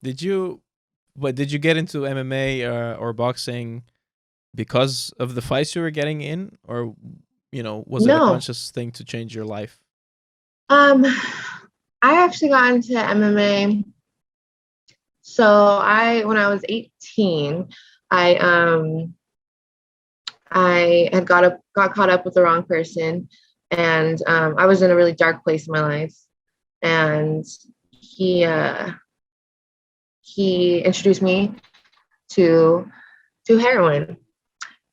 Did you? But did you get into MMA or boxing because of the fights you were getting in, or was it a No. conscious thing to change your life? Um, I actually got into MMA. So when I was 18, I I had got caught up with the wrong person, and I was in a really dark place in my life. And he uh, he introduced me to heroin,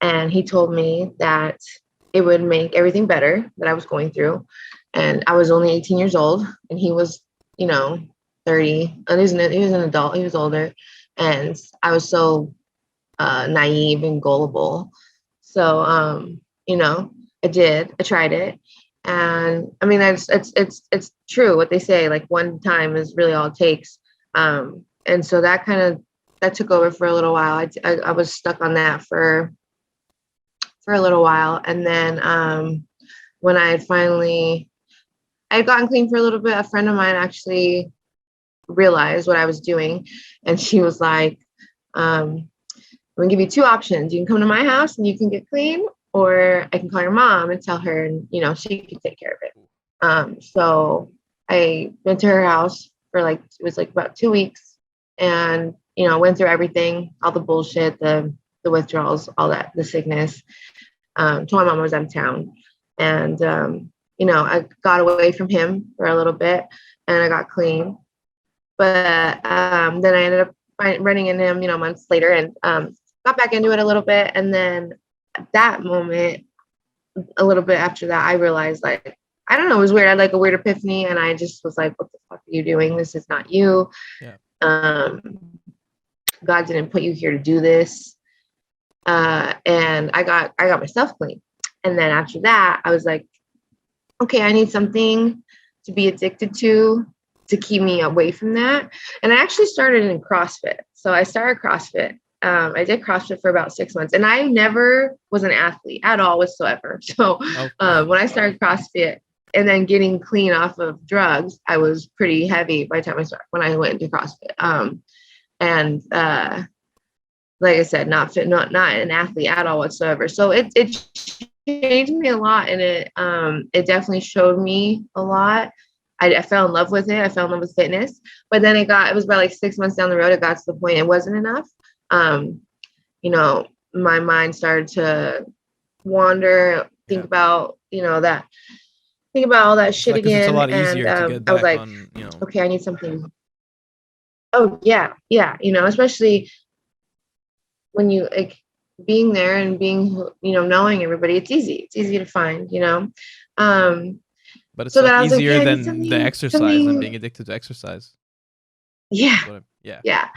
and he told me that it would make everything better that I was going through. And I was only 18 years old, and he was, you know, 30. And he was an adult. He was older, and I was so naive and gullible. So, I did. I tried it, and I mean, it's true what they say. Like one time is really all it takes. And so that took over for a little while. I was stuck on that for a little while, and then when I had gotten clean for a little bit, a friend of mine actually realized what I was doing, and she was like, um, I'm gonna give you two options. You can come to my house and you can get clean, or I can call your mom and tell her, and she can take care of it. So I went to her house for it was like about 2 weeks, and went through everything, all the bullshit, the withdrawals, all that, the sickness. Told my mom I was out of town, and I got away from him for a little bit, and I got clean. But then I ended up running into him, months later, and got back into it a little bit. And then at that moment, a little bit after that, I realized, like, I don't know, it was weird. I had like a weird epiphany, and I just was like, what the fuck are you doing? This is not you. Yeah. Um, God didn't put you here to do this. And I got myself clean. And then after that, I was like, okay, I need something to be addicted to keep me away from that. And I actually started in CrossFit. So I started CrossFit. I did CrossFit for about 6 months, and I never was an athlete at all whatsoever. So Oh. when I started CrossFit and then getting clean off of drugs, I was pretty heavy by the time when I went into CrossFit. And like I said, not fit, not an athlete at all whatsoever. So it changed me a lot, and it definitely showed me a lot. I fell in love with it. I fell in love with fitness, but then it was about like 6 months down the road. It got to the point it wasn't enough. Um, my mind started to wander, think Yeah. about, think about all that It's shit like, because it's a again. lot And easier to get I was back like, on. okay, I need something. Oh yeah. Yeah. Especially when you like being there and being, knowing everybody, it's easy to find, um, But it's so that like I was like, easier yeah, I need than the something, exercise and being addicted to exercise. yeah, Yeah. yeah.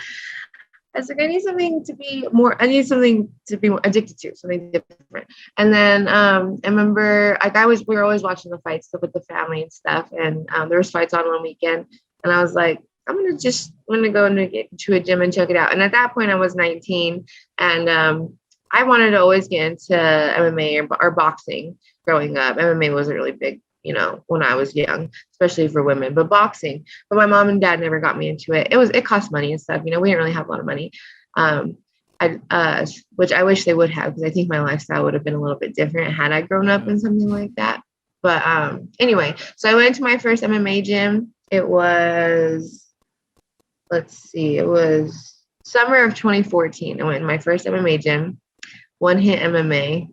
I was like, I need something to be more addicted to, something different. And then I remember, like, we were always watching the fights with the family and stuff, and there was fights on one weekend, and I was like, I'm gonna go to a gym and check it out. And at that point, I was 19, and I wanted to always get into MMA or boxing. Growing up, MMA wasn't really big, when I was young, especially for women, but boxing. But my mom and dad never got me into it. It cost money and stuff. We didn't really have a lot of money. Um, which I wish they would have, because I think my lifestyle would have been a little bit different had I grown up Yeah. in something like that. But anyway, so I went to my first MMA gym. It was, let's see, it was summer of 2014. I went to my first MMA gym, One Hit MMA,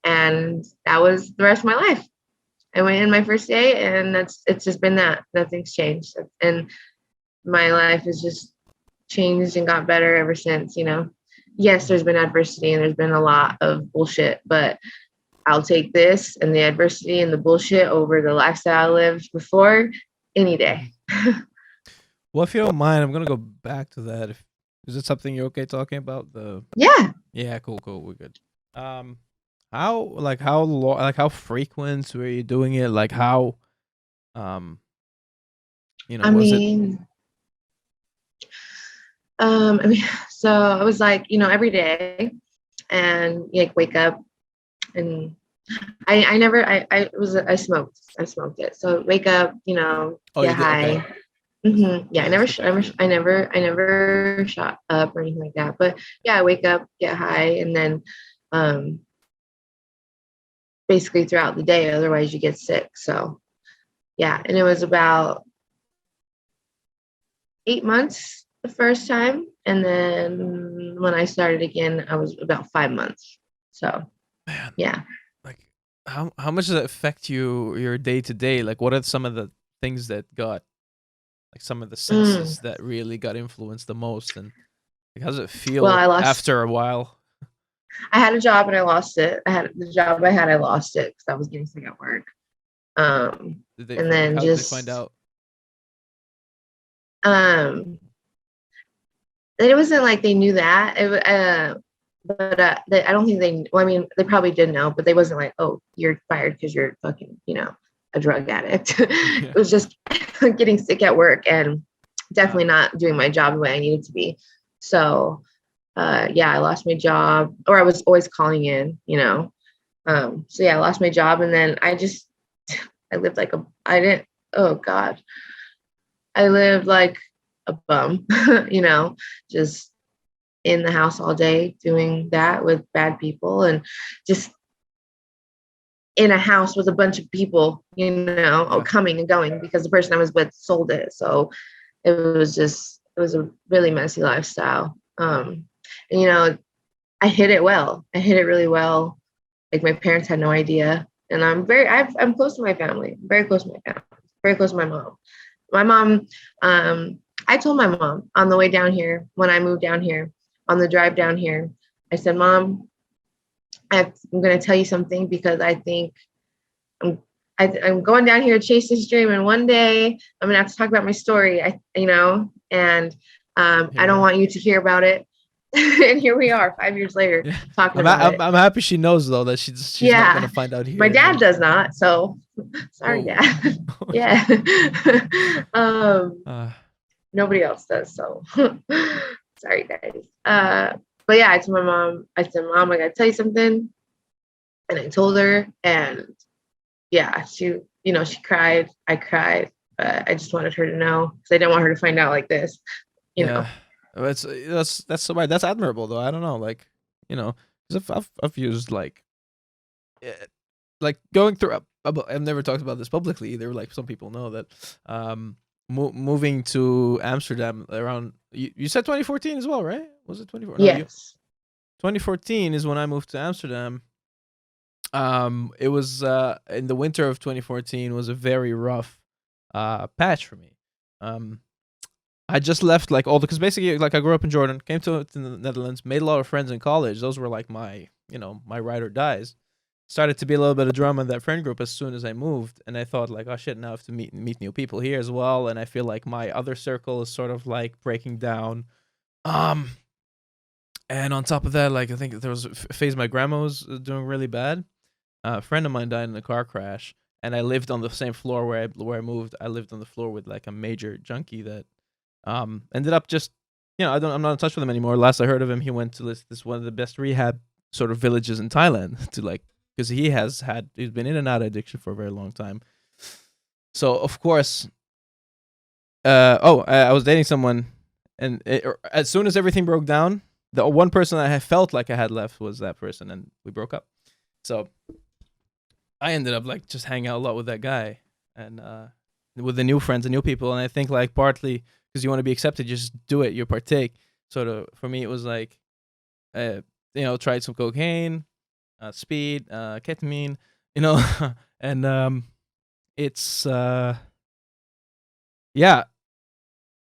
and that was the rest of my life. I went in my first day, and it's just been that. Nothing's changed, and my life has just changed and got better ever since. Yes, there's been adversity and there's been a lot of bullshit, but I'll take this and the adversity and the bullshit over the lifestyle I lived before any day. Well, if you don't mind, I'm gonna go back to that. Is it something you're okay talking about? Yeah. Yeah, cool, we're good. Um, how long, like how frequent were you doing it? Like how, um, I was it? mean, I mean, so it was like, every day, and like wake up, and I never, I smoked it. So wake up, Oh, you get did. Okay. high, Yeah, That was the I never shot up or anything like that. But yeah, I wake up, get high, and then um, basically throughout the day. Otherwise, you get sick. So yeah, and it was about 8 months the first time, and then when I started again, I was about 5 months. So man. yeah. Like, how much does it affect you your day to day? Like, what are some of the things that got like some of the Mm. senses that really got influenced the most, and like, how does it Well, feel after a while? I had a job and I lost it. I had the job I had, I lost it because I was getting sick at work. Did they And then how did they find just out? um, it wasn't like they knew that. But I don't think they. Well, I mean, they probably did know, but they wasn't like, "Oh, you're fired because you're fucking, a drug addict." It Yeah. was just getting sick at work and Uh, definitely not doing my job the way I needed to be. So, yeah, I lost my job, or I was always calling in. So yeah, I lost my job, and then I lived like I didn't. Oh God, I lived like a bum, just in the house all day doing that with bad people and just in a house with a bunch of people, yeah. coming and going because the person I was with sold it. So it was a really messy lifestyle. And I hid it well. I hid it really well. Like my parents had no idea. And I'm close to my family, very close to my family, very close to my mom. My mom, I told my mom on the way down here, when I moved down here, on the drive down here, I said, Mom, I'm going to tell you something because I think I'm, I'm going down here to chase this dream. And one day I'm going to have to talk about my story, and Here I we don't are. want you to hear about it. And here we are 5 years later Yeah. talking about it. I'm happy she knows though that she's not gonna Yeah. find out My here, dad does not. So sorry, Whoa. Dad. Oh yeah. Yeah. um, Uh, Nobody else does. So sorry, guys. But yeah, I told my mom, I said, Mom, I gotta tell you something. And I told her, and yeah, she cried. I cried, but I just wanted her to know because I didn't want her to find out like this, you yeah. know. That's so right. That's admirable though. I don't know, like, you know, 'cause I've used eh, like going through. I've never talked about this publicly either. Like some people know that, moving to Amsterdam around you said 2014 as well, right? Was it 24? No, you Yes. 2014 is when I moved to Amsterdam. It was in the winter of 2014 was a very rough patch for me. Um, I just left like all the because basically like I grew up in Jordan, came to the Netherlands, made a lot of friends in college. Those were like my my ride or dies. Started to be a little bit of drama in that friend group as soon as I moved, and I thought like, oh shit, now I have to meet new people here as well. And I feel like my other circle is sort of like breaking down. Um, and on top of that, like I think there was a phase my grandma was doing really bad. A friend of mine died in a car crash, and I lived on the same floor where I moved. I lived on the floor with like a major junkie that ended up just I'm not in touch with him anymore. Last I heard of him, he went to this one of the best rehab sort of villages in Thailand to like because he's been in and out of addiction for a very long time. So of course, I was dating someone, and as soon as everything broke down, the one person I had felt like I had left was that person, and we broke up. So I ended up like just hanging out a lot with that guy and with the new friends and new people. And I think like partly because you want to be accepted, you just do it, you partake. Sort of for me, it was like, uh, tried some cocaine, speed, ketamine, you know, and it's yeah,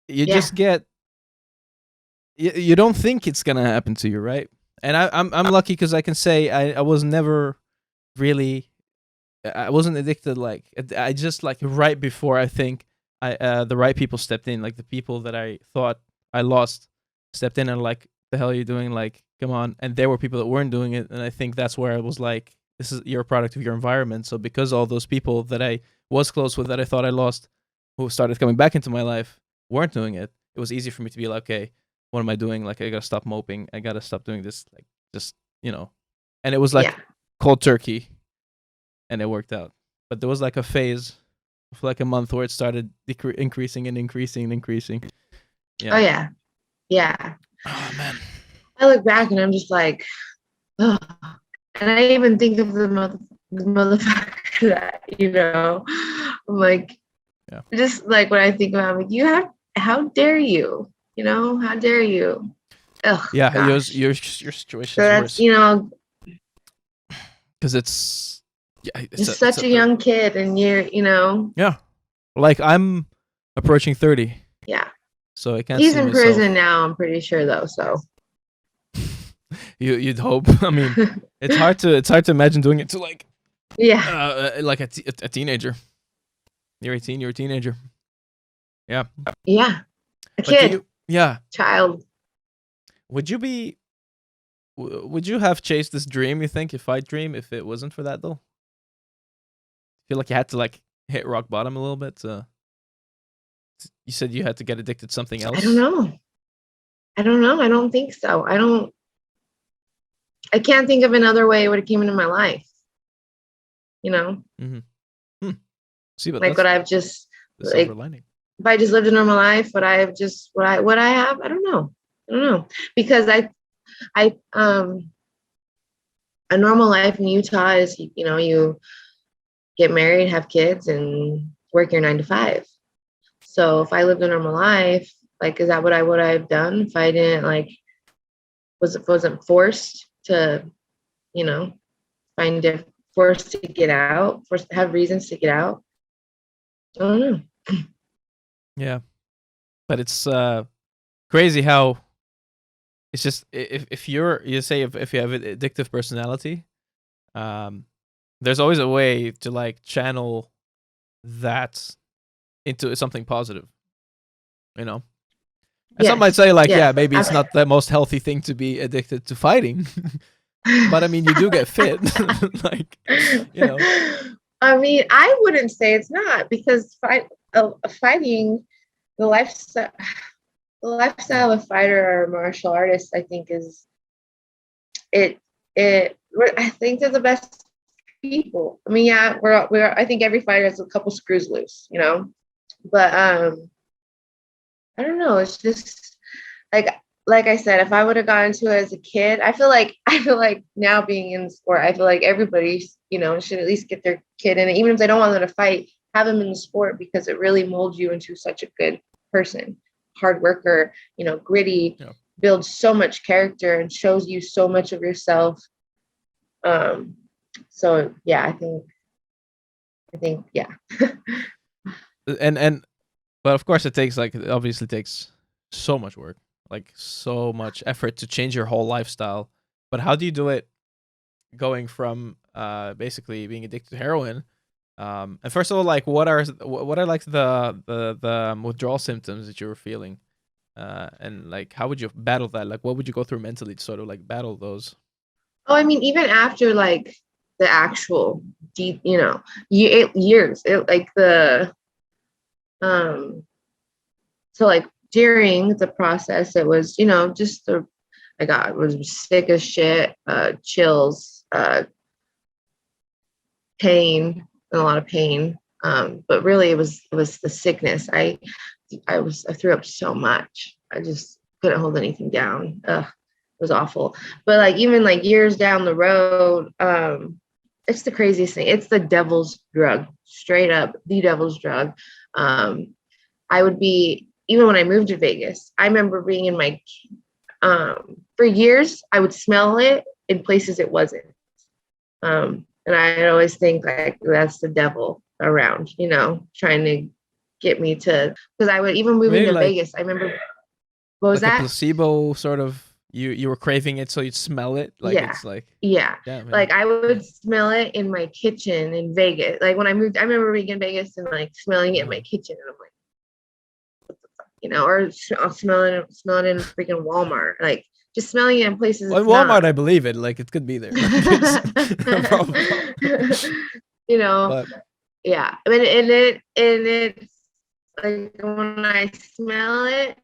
you Yeah. just get you don't think it's gonna happen to you, right? And I'm lucky because I can say I was never really I wasn't addicted. Like I just like right before I think I the right people stepped in, like the people that I thought I lost stepped in and like the hell are you doing? Like come on. And there were people that weren't doing it, and I think that's where I was like, this is you're a product of your environment. So because all those people that I was close with that I thought I lost, who started coming back into my life, weren't doing it, it was easy for me to be like, okay, what am I doing? Like I gotta stop moping. I gotta stop doing this. Like just and it was Yeah. like cold turkey and it worked out. But there was like a phase. for like a month where it started increasing and increasing and increasing. Oh yeah, yeah. Oh man. I look back and I'm just like, oh. And I even think of the motherfucker that, I'm like, just like when I think about, I'm like, how dare you? How dare you? Ugh, yeah, gosh. your situation So is that's, worse. Because it's such a young kid, and yeah, like I'm approaching 30. Yeah. So I can't. He's see in myself. prison now, I'm pretty sure, though. So you'd hope. I mean, it's hard to imagine doing it to like like a teenager. You're 18. You're a teenager. Yeah. Yeah. A kid. Yeah. Child. Would you have chased this dream, you think, if it wasn't for that, though? Feel like you had to like hit rock bottom a little bit? You said you had to get addicted to something else? I don't know. I don't think so. I can't think of another way it would have came into my life. Mm-hmm. See, but like what I've just the silver lining. If I just lived a normal life, what I have, I don't know. Because a normal life in Utah is, you get married, have kids, and work your 9 to 5. So if I lived a normal life, like, is that what I would have done if I didn't wasn't forced to, forced to get out, forced to have reasons to get out? I don't know. Yeah, but it's crazy how it's just if you have an addictive personality, there's always a way to like channel that into something positive, And some might say like, maybe it's not the most healthy thing to be addicted to fighting, but I mean, you do get fit, like, I mean, I wouldn't say it's not, because fighting, the lifestyle of a fighter or a martial artist, I think is I think they're the best people. I mean, yeah, I think every fighter has a couple screws loose, but I don't know. It's just like I said, if I would have gotten into it as a kid, I feel like now being in the sport, I feel like everybody, should at least get their kid in it, even if they don't want them to fight, have them in the sport, because it really molds you into such a good person, hard worker, gritty, builds so much character and shows you so much of yourself. So yeah, I think yeah. But of course it obviously takes so much work, like so much effort to change your whole lifestyle. But how do you do it going from basically being addicted to heroin? And first of all, like what are like the withdrawal symptoms that you were feeling? And like how would you battle that? Like what would you go through mentally to sort of like battle those? Oh, I mean, even after like the actual deep, years, so like during the process, it was, just I was sick as shit, chills, pain, and a lot of pain. But really it was the sickness. I threw up so much. I just couldn't hold anything down. It was awful. But like, even like years down the road, it's the craziest thing. It's the devil's drug, straight up the devil's drug. I would be, even when I moved to Vegas, I remember being in my, for years, I would smell it in places it wasn't. And I always think like that's the devil around, trying to get me to, because I would even move into Vegas. I remember, what was that? A placebo sort of, you were craving it, so you'd smell it. Like, yeah. It's like, yeah. Like I would smell it in my kitchen in Vegas. Like when I moved, I remember being in Vegas and like smelling it in my kitchen, and I'm like, what the fuck, or I'll smell it in freaking Walmart. Like just smelling it in places. Well, in Walmart, I believe it. Like it could be there. No problem. But, yeah. I mean, and it's like when I smell it,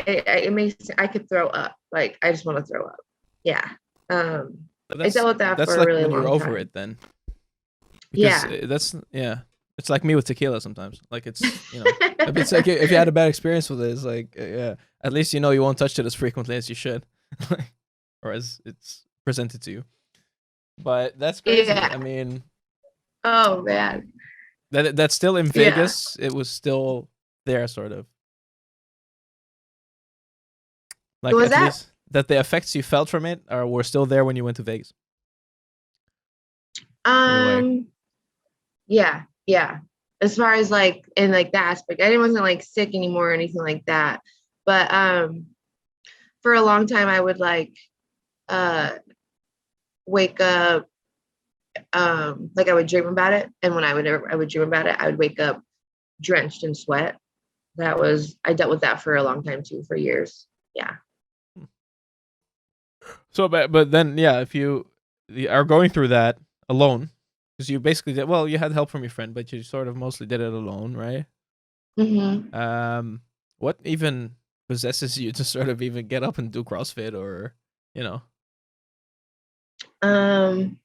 it makes, I could throw up. Like I just want to throw up. Yeah. I dealt with that for like a really when long you're over time. it then. Because That's It's like me with tequila sometimes. Like it's it's like if you had a bad experience with it, it's like yeah, at least you won't touch it as frequently as you should, or as it's presented to you. But that's crazy. Yeah. I mean, Oh man. that's still in Yeah. Vegas. It was still there, sort of. Who Like was at that? least that the effects you felt from it are were still there when you went to Vegas. In a way. Yeah, yeah. As far as like in like that aspect, I wasn't like sick anymore or anything like that. But for a long time I would like uh wake up like I would dream about it. And when I would dream about it, I would wake up drenched in sweat. I dealt with that for a long time too, for years. Yeah. So, but then, yeah, if you are going through that alone, because you basically did, well, you had help from your friend, but you sort of mostly did it alone, right? Mm-hmm. What even possesses you to sort of even get up and do CrossFit, or you know? When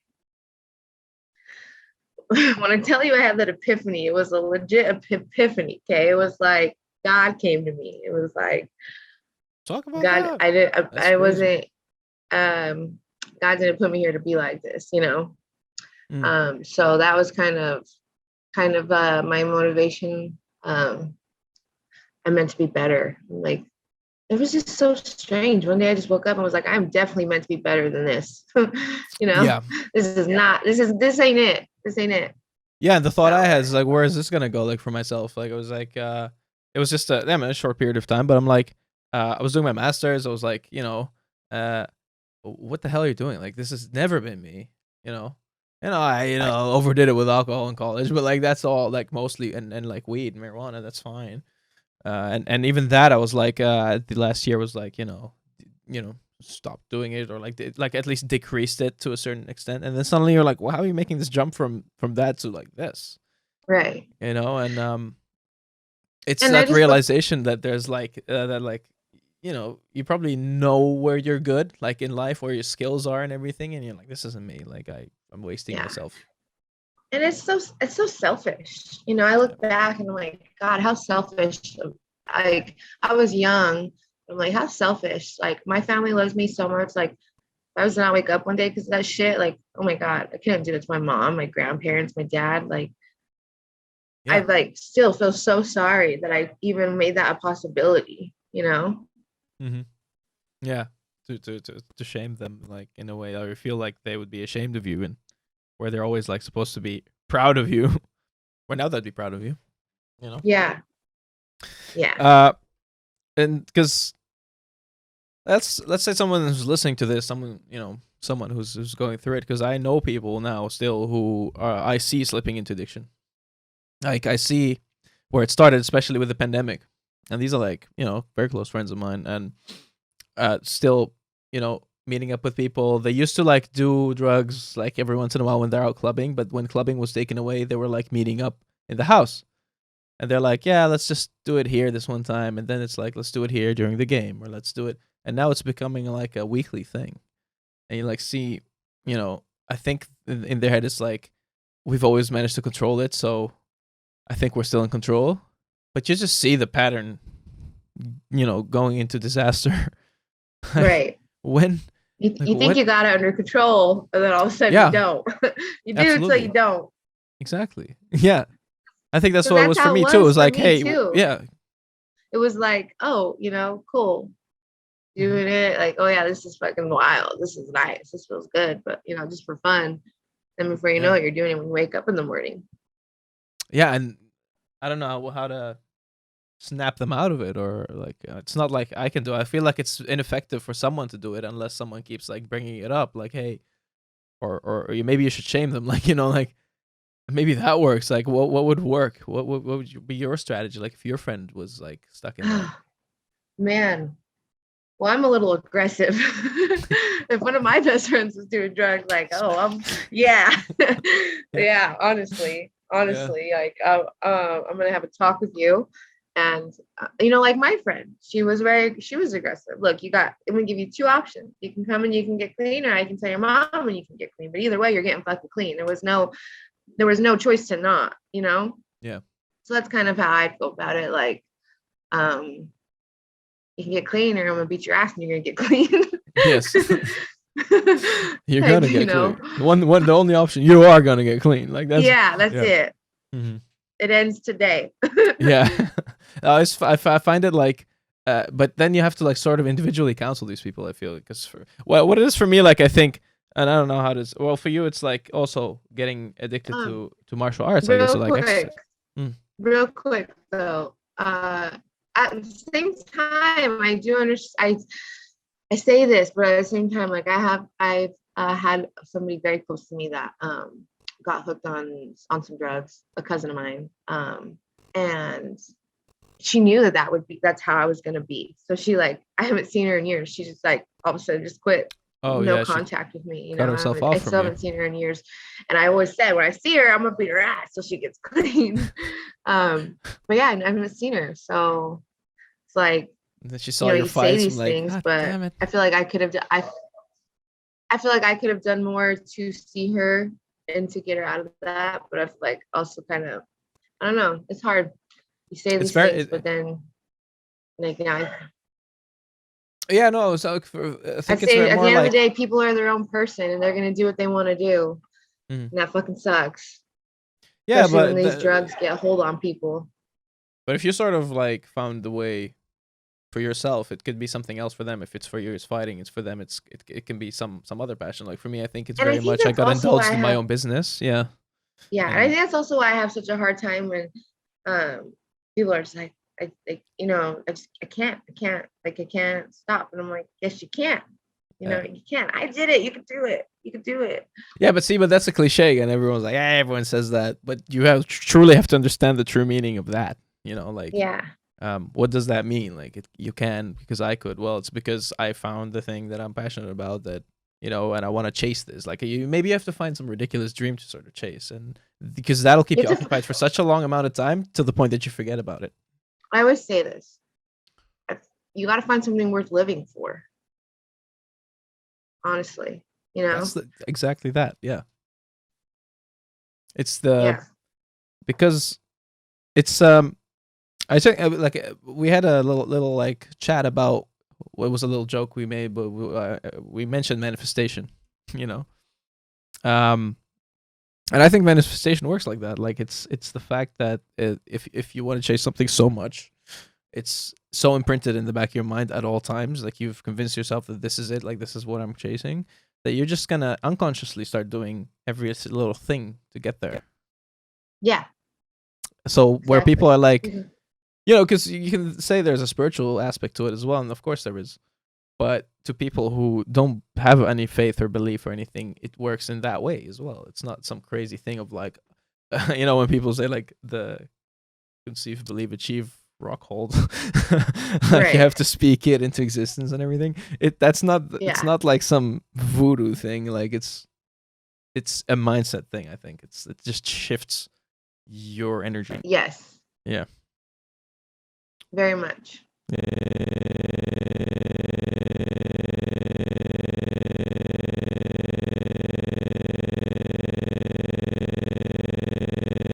I tell you I had that epiphany, it was a legit epiphany. Okay, it was like God came to me. It was like Talk about God. that. I did. That's I crazy. wasn't. God didn't put me here to be like this, you know. So that was kind of my motivation. I meant to be better. Like it was just so strange. One day I just woke up and was like, I'm definitely meant to be better than this. You know, Yeah. this is not. This ain't it. This ain't it. Yeah, and the thought I So had is like, where is this gonna go? Like for myself, like it was like, it was just a short period of time, but I'm like, I was doing my masters. I was like, uh, what the hell are you doing? Like this has never been me, you know. And I, overdid it with alcohol in college, but like that's all like mostly and like weed, marijuana, that's fine. And even that, I was like, the last year was like, stop doing it, or like like at least decreased it to a certain extent. And then suddenly you're like, well, how are you making this jump from that to like this? right. And it's And I that just look. realization that there's like that like you probably know where you're good, like in life, where your skills are and everything, and you're like, this isn't me. Like I'm wasting Yeah. myself. And it's so selfish. You know, I look back and I'm like, God, how selfish. Like I was young. I'm like, how selfish. Like my family loves me so much. Like if I was to not wake up one day because of that shit, like, oh my God, I couldn't do that to my mom, my grandparents, my dad. Like I Yeah. like still feel so sorry that I even made that a possibility, you know? Mm-hmm. Yeah. To shame them, like in a way, or you feel like they would be ashamed of you, and where they're always like supposed to be proud of you. Where now they'd be proud of you, you know. Yeah. Yeah. And because let's say someone who's listening to this, someone who's going through it, because I know people now still who I see slipping into addiction. Like I see where it started, especially with the pandemic, and these are like very close friends of mine, and still meeting up with people. They used to like do drugs like every once in a while when they're out clubbing, but when clubbing was taken away, they were like meeting up in the house. And they're like, yeah, let's just do it here this one time. And then it's like, let's do it here during the game, or let's do it. And now it's becoming like a weekly thing. And you like see, I think in their head it's like, we've always managed to control it. So I think we're still in control. But you just see the pattern, going into disaster. Right. When, like, You think what? you got it under control, and then all of a sudden you Yeah, don't. You do it so you absolutely. don't. Exactly. Yeah. I think that's So what it that's was for how it me too. It was was for like, me hey, too. yeah. It was like, oh, cool. Hmm. Doing it like, oh yeah, this is fucking wild. This is nice. This feels good, but just for fun. And before you know Yeah. it, you're doing it when you wake up in the morning. Yeah. And I don't know how to snap them out of it, or like it's not like I can do it. I feel like it's ineffective for someone to do it unless someone keeps like bringing it up, like, hey, or maybe you should shame them, like like maybe that works. Like what would work? What would be your strategy, like if your friend was like stuck in that? Man, well, I'm a little aggressive. If one of my best friends was doing drugs, like, oh, yeah, Yeah. yeah. Yeah. Honestly, like, I'm gonna have a talk with you, and like my friend, she was aggressive. Look, I'm gonna give you two options. You can come and you can get clean, or I can tell your mom and you can get clean. But either way, you're getting fucking clean. There was no choice to not. Yeah. So that's kind of how I feel about it. Like, you can get clean, or I'm gonna beat your ass, and you're gonna get clean. Yes. You're Like, gonna get clean. The only option, you are gonna get clean. Like that's that's yeah. it. Mhm. It ends today. Yeah. I find it like, but then you have to like sort of individually counsel these people. I feel because what it is for me, like I think, and I don't know how to. Well, for you, it's like also getting addicted to martial arts. I guess so, like exercise. Real quick though. At the same time, I do understand. I say this, but at the same time, like I've had somebody very close to me that got hooked on some drugs, a cousin of mine, and she knew that's how I was gonna be. So she, like, I haven't seen her in years. She just like all of a sudden just quit. Oh no yeah, contact with me. cut herself off I from still you. haven't seen her in years, and I always said when I see her, I'm gonna beat her ass till she gets clean. But yeah, I haven't seen her, so it's like, And then she saw your you fights. say these like, things, God but damn it. I feel like I could have. I feel like I could have done more to see her and to get her out of that. But I feel like also kind of, I don't know. It's hard. You say these things, but then, like, yeah, no. So I think it's say at more the end like, of the day, people are their own person, and they're gonna do what they want to do, and that fucking sucks. Yeah, especially but when these drugs get a hold on people. But if you sort of like found the way for yourself, it could be something else for them. If it's for you, it's fighting. It's for them. It can be some other passion. Like for me, I think it's very much I got indulged in my own business. Yeah. Yeah, and I think that's also why I have such a hard time when people are just like, I can't stop, and I'm like, yes, you can. You can. I did it. You can do it. You can do it. Yeah, but that's a cliche, and everyone's like, everyone says that, but you truly have to understand the true meaning of that. Like, what does that mean? Like, you can because I could. Well, it's because I found the thing that I'm passionate about that, and I want to chase this. Like, maybe you have to find some ridiculous dream to sort of chase, and because that'll keep you occupied for such a long amount of time to the point that you forget about it. I always say this: you got to find something worth living for. Honestly, That's exactly that. Yeah. It's because it's I think like we had a little like chat about what was a little joke we made, but we mentioned manifestation, and I think manifestation works like that. Like it's the fact that if you want to chase something so much, it's so imprinted in the back of your mind at all times. Like you've convinced yourself that this is it, like this is what I'm chasing, that you're just gonna unconsciously start doing every little thing to get there. Yeah. So where people are like, because you can say there's a spiritual aspect to it as well, and of course there is. But to people who don't have any faith or belief or anything, it works in that way as well. It's not some crazy thing of like, when people say like the conceive, believe, achieve, rock hold, like you have to speak it into existence and everything. It's not like some voodoo thing. Like it's a mindset thing. I think it just shifts your energy. Yes. Yeah. Very much.